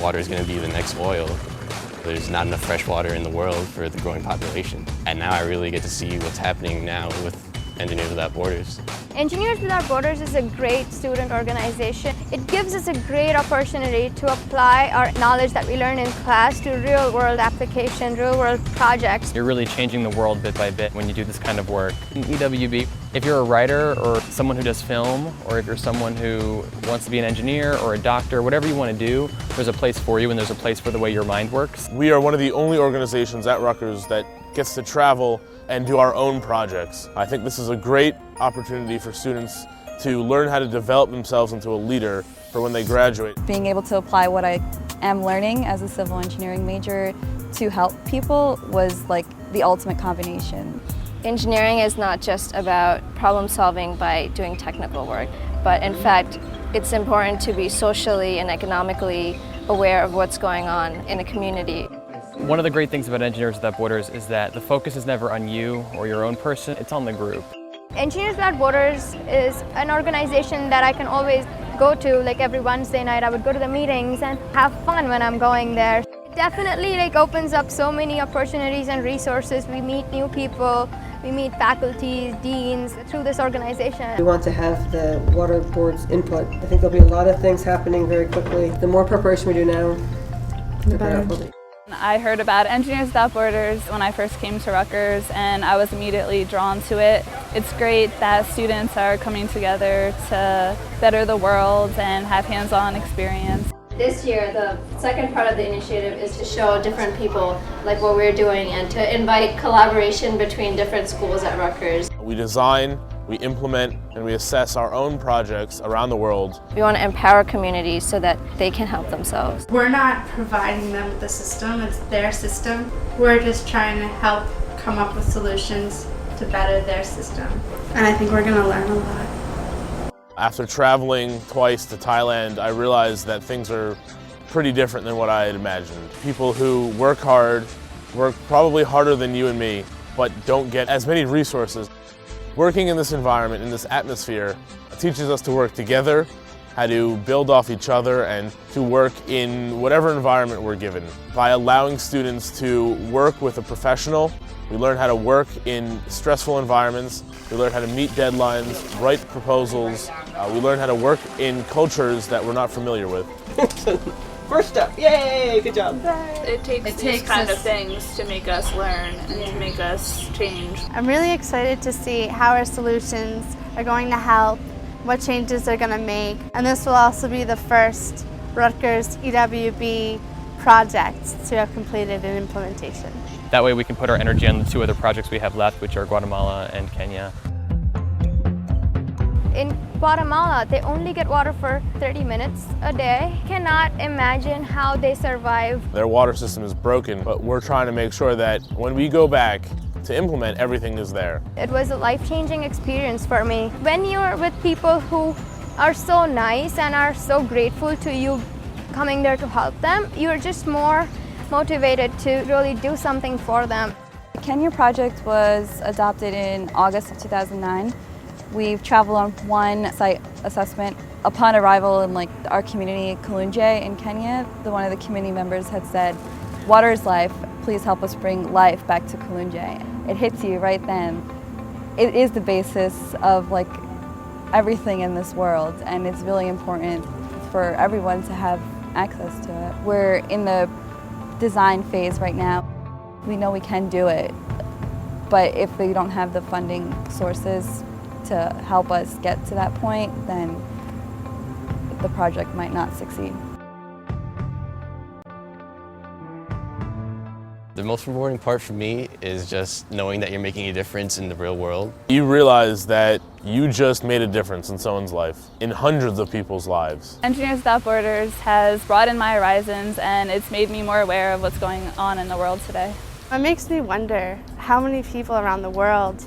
water is going to be the next oil. There's not enough fresh water in the world for the growing population. And now I really get to see what's happening now with Engineers Without Borders. Engineers Without Borders is a great student organization. It gives us a great opportunity to apply our knowledge that we learn in class to real-world application, real-world projects. You're really changing the world bit by bit when you do this kind of work. In EWB, if you're a writer or someone who does film, or if you're someone who wants to be an engineer or a doctor, whatever you want to do, there's a place for you and there's a place for the way your mind works. We are one of the only organizations at Rutgers that gets to travel and do our own projects. I think this is a great opportunity for students to learn how to develop themselves into a leader for when they graduate. Being able to apply what I am learning as a civil engineering major to help people was like the ultimate combination. Engineering is not just about problem solving by doing technical work, but in fact, it's important to be socially and economically aware of what's going on in a community. One of the great things about Engineers Without Borders is that the focus is never on you or your own person, it's on the group. Engineers Without Borders is an organization that I can always go to. Like every Wednesday night I would go to the meetings and have fun when I'm going there. It definitely opens up so many opportunities and resources. We meet new people, we meet faculties, deans through this organization. We want to have the water board's input. I think there'll be a lot of things happening very quickly. The more preparation we do now, the better it will be. I heard about Engineers Without Borders when I first came to Rutgers, and I was immediately drawn to it. It's great that students are coming together to better the world and have hands-on experience. This year, the second part of the initiative is to show different people like what we're doing and to invite collaboration between different schools at Rutgers. We design, we implement, and we assess our own projects around the world. We want to empower communities so that they can help themselves. We're not providing them with the system, it's their system. We're just trying to help come up with solutions to better their system. And I think we're going to learn a lot. After traveling twice to Thailand, I realized that things are pretty different than what I had imagined. People who work hard, work probably harder than you and me, but don't get as many resources. Working in this environment, in this atmosphere, teaches us to work together, how to build off each other, and to work in whatever environment we're given. By allowing students to work with a professional, we learn how to work in stressful environments, we learn how to meet deadlines, write proposals, we learn how to work in cultures that we're not familiar with. First up, yay, good job. It takes these kind of things to make us learn and to make us change. I'm really excited to see how our solutions are going to help, what changes they're going to make. And this will also be the first Rutgers EWB project to have completed an implementation. That way we can put our energy on the two other projects we have left, which are Guatemala and Kenya. In Guatemala, they only get water for 30 minutes a day. Cannot imagine how they survive. Their water system is broken, but we're trying to make sure that when we go back to implement, everything is there. It was a life-changing experience for me. When you're with people who are so nice and are so grateful to you coming there to help them, you're just more motivated to really do something for them. The Kenya project was adopted in August of 2009. We've traveled on one site assessment. Upon arrival in our community, Kalunje in Kenya, one of the community members had said, "Water is life, please help us bring life back to Kalunje." It hits you right then. It is the basis of everything in this world, and it's really important for everyone to have access to it. We're in the design phase right now. We know we can do it, but if we don't have the funding sources to help us get to that point, then the project might not succeed. The most rewarding part for me is just knowing that you're making a difference in the real world. You realize that you just made a difference in someone's life, in hundreds of people's lives. Engineers Without Borders has broadened my horizons, and it's made me more aware of what's going on in the world today. It makes me wonder how many people around the world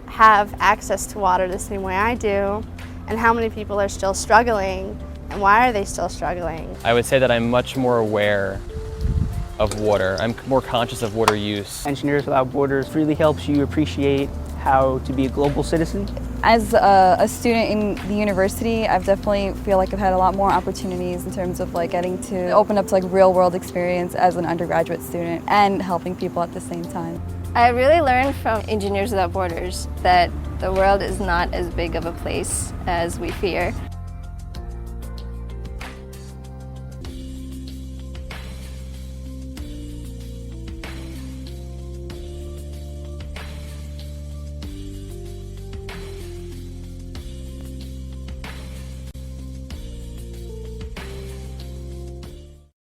have access to water the same way I do, and how many people are still struggling, and why are they still struggling? I would say that I'm much more aware of water. I'm more conscious of water use. Engineers Without Borders really helps you appreciate how to be a global citizen. As a student in the university, I've definitely feel like I've had a lot more opportunities in terms of like getting to open up to like real world experience as an undergraduate student and helping people at the same time. I really learned from Engineers Without Borders that the world is not as big of a place as we fear.